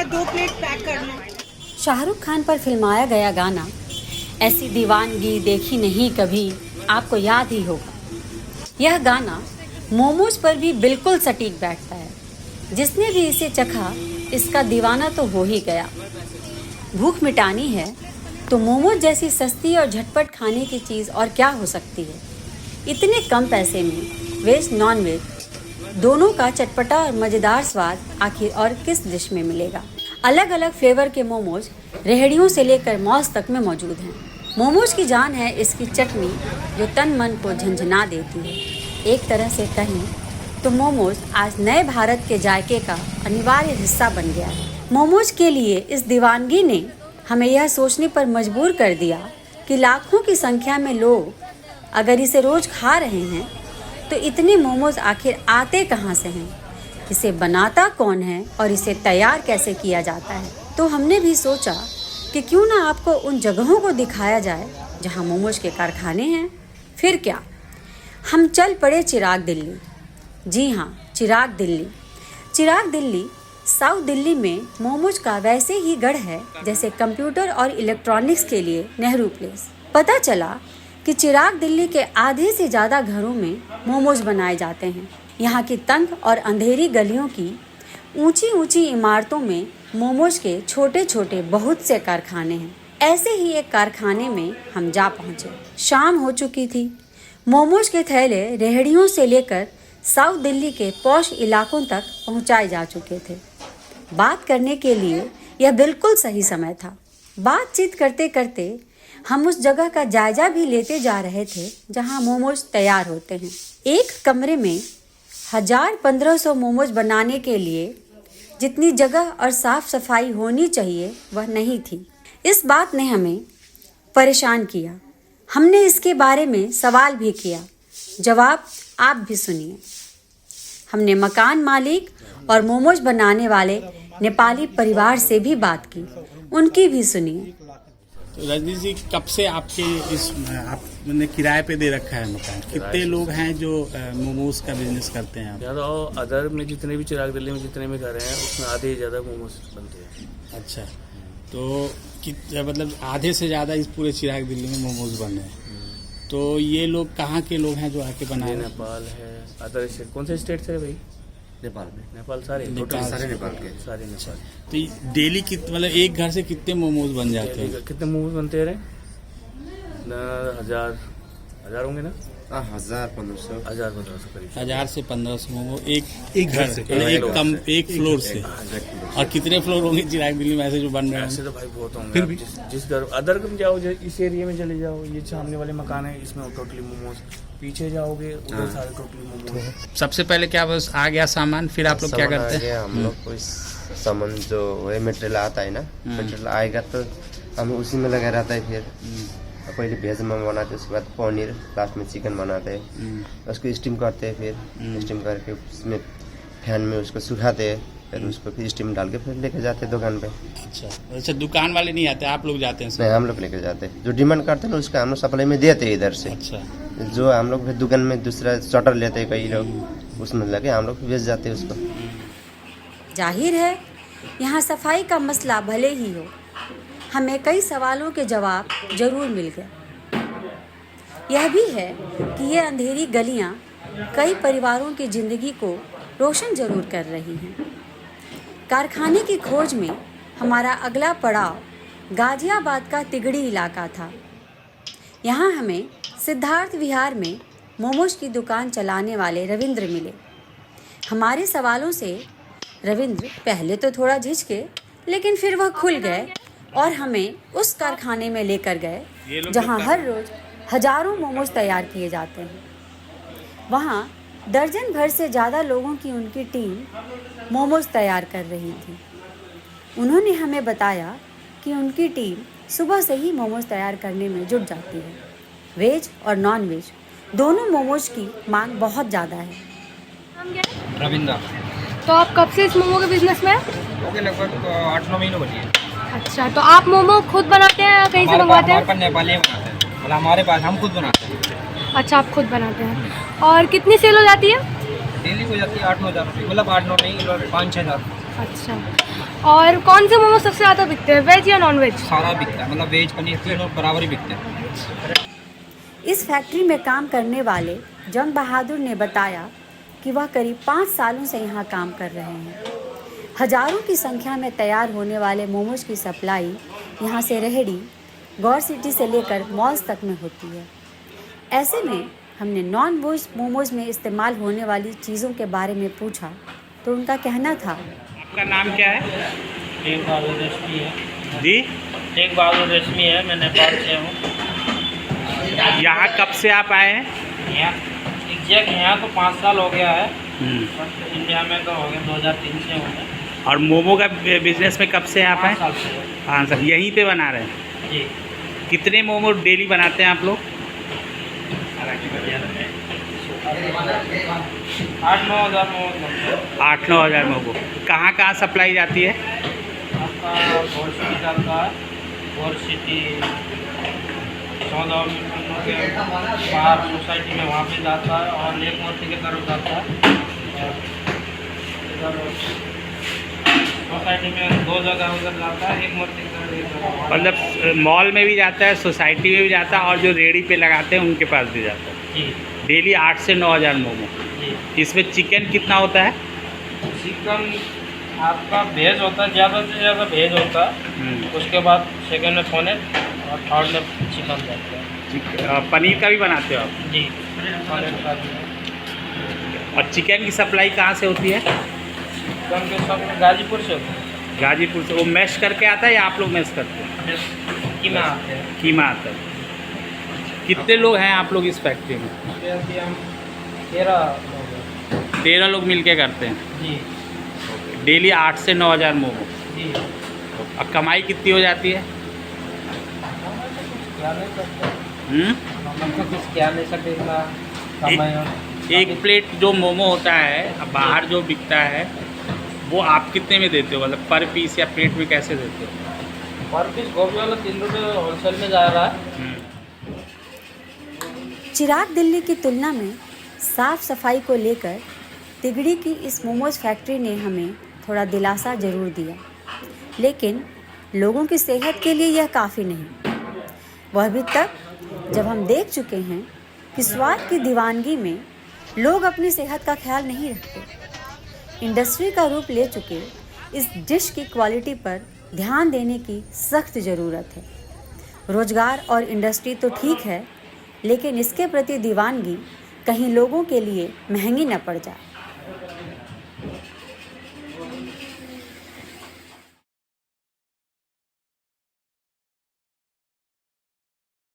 है 2 plate pack करना। शाहरुख खान पर फिल्माया गया गाना ऐसी दीवानगी देखी नहीं कभी आपको याद ही होगा। यह गाना मोमोज पर भी बिल्कुल सटीक बैठता है। जिसने भी इसे चखा इसका दीवाना तो हो ही गया। भूख मिटानी है तो मोमोज जैसी सस्ती और झटपट खाने की चीज़ और क्या हो सकती है। इतने कम पैसे में वेज नॉन वेज दोनों का चटपटा और मज़ेदार स्वाद आखिर और किस डिश में मिलेगा। अलग अलग फ्लेवर के मोमोज रेहड़ियों से लेकर मॉल्स तक में मौजूद हैं। मोमोज की जान है इसकी चटनी जो तन मन को झंझना देती है। एक तरह से कहें तो मोमोज आज नए भारत के जायके का अनिवार्य हिस्सा बन गया है। मोमोज के लिए इस दीवानगी ने हमें यह सोचने पर मजबूर कर दिया कि लाखों की संख्या में लोग अगर इसे रोज़ खा रहे हैं तो इतने मोमोज आखिर आते कहाँ से हैं, इसे बनाता कौन है और इसे तैयार कैसे किया जाता है। तो हमने भी सोचा कि क्यों ना आपको उन जगहों को दिखाया जाए जहाँ मोमोज के कारखाने हैं। फिर क्या, हम चल पड़े चिराग दिल्ली। जी हाँ, चिराग दिल्ली साउथ दिल्ली में मोमोज का वैसे ही गढ़ है जैसे कंप्यूटर और इलेक्ट्रॉनिक्स के लिए नेहरू प्लेस। पता चला कि चिराग दिल्ली के आधे से ज़्यादा घरों में मोमोज बनाए जाते हैं। यहाँ की तंग और अंधेरी गलियों की ऊंची ऊंची इमारतों में मोमोज के छोटे छोटे बहुत से कारखाने हैं। ऐसे ही एक कारखाने में हम जा पहुँचे। शाम हो चुकी थी। मोमोज के थैले रेहड़ियों से लेकर साउथ दिल्ली के पॉश इलाकों तक पहुँचाए जा चुके थे। बात करने के लिए यह बिल्कुल सही समय था। बातचीत करते करते हम उस जगह का जायजा भी लेते जा रहे थे जहां मोमोज तैयार होते हैं। एक कमरे में 1000-1500 मोमोज बनाने के लिए जितनी जगह और साफ सफाई होनी चाहिए वह नहीं थी। इस बात ने हमें परेशान किया। हमने इसके बारे में सवाल भी किया। जवाब आप भी सुनिए। हमने मकान मालिक और मोमोज बनाने वाले नेपाली परिवार से भी बात की, उनकी भी सुनिए। रजनीश जी, कब से आपके आपने किराए पे दे रखा है मकान? कितने लोग हैं जो मोमोज का बिजनेस करते हैं? ज़्यादा अदर में जितने भी चिराग दिल्ली में जितने भी घर हैं उसमें आधे ही ज़्यादा मोमोज बनते हैं। अच्छा, तो मतलब आधे से ज़्यादा इस पूरे चिराग दिल्ली में मोमोज बन रहे हैं। तो ये लोग कहाँ के लोग हैं जो आके बनाए? नेपाल है, अदर स्टेट। कौन से स्टेट से भाई? नेपाल सारे नेपाल के सारे नेपाल। तो डेली मतलब एक घर से कितने मोमोज बन जाते हैं? कितने मोमोज बनते हैं? 1000 होंगे ना? 1000-1500 करीब। 1000 से 1500 मोमोज एक घर से, एक फ्लोर से। और कितने फ्लोर होंगे चिराग दिल्ली में ऐसे जो बन रहे हैं? ऐसे तो भाई बहुत होंगे। जिस घर अदर में जाओ, इस एरिया में चले जाओ, ये सामने वाले मकान है इसमें टोटली मोमोज। पीछे जाओगे उधर सारे टोटली मोमोज। सबसे पहले क्या बस आ गया सामान, फिर आप लोग क्या करते हैं? हम लोग कोई सामान जो वही मटेरियल आता है ना, मटेरियल आएगा तो हम उसी में लगा रहता है। फिर पहले वेज में बनाते, उसके बाद पनीर, लास्ट में चिकन बनाते हैं। उसको स्टीम करते हैं, फिर स्टीम करके उसमें फैन में उसको सुखाते हैं, फिर उसको फिर स्टीम डाल के फिर लेके जाते हैं दुकान पे। अच्छा, दुकान वाले नहीं आते, आप लोग जाते हैं? नहीं, हम लोग लेके जाते हैं। जो डिमांड करते हैं ना उसका हम लोग सप्लाई में देते हैं इधर से। अच्छा, जो हम लोग फिर दुकान में दूसरा शटर लेते हैं कई लोग, उसमें लगे हम लोग बेच जाते हैं उसको। जाहिर है यहाँ सफाई का मसला भले ही हो, हमें कई सवालों के जवाब जरूर मिल गए। यह भी है कि ये अंधेरी गलियाँ कई परिवारों की ज़िंदगी को रोशन जरूर कर रही हैं। कारखाने की खोज में हमारा अगला पड़ाव गाजियाबाद का तिगड़ी इलाका था। यहाँ हमें सिद्धार्थ विहार में मोमोज की दुकान चलाने वाले रविंद्र मिले। हमारे सवालों से रविंद्र पहले तो थोड़ा झिझके, लेकिन फिर वह खुल गए और हमें उस कारखाने में लेकर गए जहाँ हर रोज़ हजारों मोमोज तैयार किए जाते हैं। वहाँ दर्जन भर से ज़्यादा लोगों की उनकी टीम मोमोज तैयार कर रही थी। उन्होंने हमें बताया कि उनकी टीम सुबह से ही मोमोज तैयार करने में जुट जाती है। वेज और नॉन वेज दोनों मोमोज की मांग बहुत ज़्यादा है। रविंद्र। तो आप कब से इस मोमो के बिजनेस में? ओके, लगभग 8-9 महीने हो गए। अच्छा, तो आप मोमो खुद बनाते हैं या कहीं से मंगवाते हैं? हमारे पास नेपाली बनाते हैं, मतलब हमारे पास हम खुद बनाते हैं। अच्छा, आप खुद बनाते हैं। और कितनी सेल हो जाती है? डेली हो जाती है 8-9 हज़ार रुपये, मतलब 8-9 नहीं, 5-6 हज़ार। अच्छा, और कौन से मोमो सबसे ज़्यादा बिकते हैं, वेज या नॉन वेज? सारा बिकता है, मतलब वेज पनीर तीनों बराबर ही बिकते हैं। इस फैक्ट्री में काम करने वाले जंग बहादुर ने बताया कि वह करीब 5 सालों से यहाँ काम कर रहे हैं। हजारों की संख्या में तैयार होने वाले मोमोज की सप्लाई यहाँ से रेहड़ी, गौर सिटी से लेकर मॉल्स तक में होती है। ऐसे में हमने नॉन वेज मोमोज में इस्तेमाल होने वाली चीज़ों के बारे में पूछा तो उनका कहना था, आपका नाम क्या है? टेक बहादुर रेशमी है। जी, टेक बहादुर रेशमी है, मैं नेपाल से हूँ। यहाँ कब से आप आए हैं? यहाँ एग्जैक्ट यहाँ तो 5 साल हो गया है, इंडिया में तो हो गया 2003 से हो गया। और मोमो का बिजनेस में कब से आप 5 हैं? साल से। हाँ सर, यहीं पे बना रहे हैं। जी। कितने मोमो डेली बनाते हैं आप लोग? 8-9 हज़ार मोमो। 8-9 हज़ार मोमो। कहाँ कहाँ सप्लाई जाती है? आपका गौर सिटी जाता है, गौर सिटी 14 के बाहर सोसाइटी में वहाँ पे जाता है, और लेक मूर्ति की तरफ जाता है। और सोसाइटी में 2 जगह उधर जाता है, एक मूर्ति की तरफ एक जगह। मतलब मॉल में भी जाता है, सोसाइटी में भी जाता है, और जो रेडी पे लगाते हैं उनके पास भी जाता है। जी डेली 8 से 9 हज़ार मोमो। जी। इसमें चिकन कितना होता है? चिकन आपका भेज होता है, ज़्यादा से ज़्यादा भेज होता है, उसके बाद सेकंड में पनीर और थर्ड में चिकन जाता है। पनीर का भी बनाते हो आप? जी, पनीर का भी है। और चिकन की सप्लाई कहाँ से होती है? चिकन के सब गाजीपुर से होता है। गाजीपुर से। वो मैश करके आता है या आप लोग मैश करते हैं? कीमा आते हैं। कीमा आता है। कितने लोग हैं आप लोग इस फैक्ट्री में? जैसे हम 13 लोग हैं। 13 लोग मिलके करते हैं। जी डेली 8 से 9 हज़ार मोमो। जी। और कमाई कितनी हो जाती है? क्या नहीं सकते, हम्म? हम तो कुछ क्या नहीं सकते इतना कमाई। एक प्लेट जो मोमो होता है अब बाहर जो बिकता है वो आप कितने में देते हो? मतलब पर पीस या प्लेट में कैसे देते हो? पर पीस गोभी वाला 3 रुपये होलसेल में जा रहा है। चिराग दिल्ली की तुलना में साफ सफाई को लेकर तिगड़ी की इस मोमोज फैक्ट्री ने हमें थोड़ा दिलासा जरूर दिया, लेकिन लोगों की सेहत के लिए यह काफ़ी नहीं। वह भी तब जब हम देख चुके हैं कि स्वाद की दीवानगी में लोग अपनी सेहत का ख्याल नहीं रखते। इंडस्ट्री का रूप ले चुके इस डिश की क्वालिटी पर ध्यान देने की सख्त ज़रूरत है। रोजगार और इंडस्ट्री तो ठीक है, लेकिन इसके प्रति दीवानगी कहीं लोगों के लिए महंगी न पड़ जाए।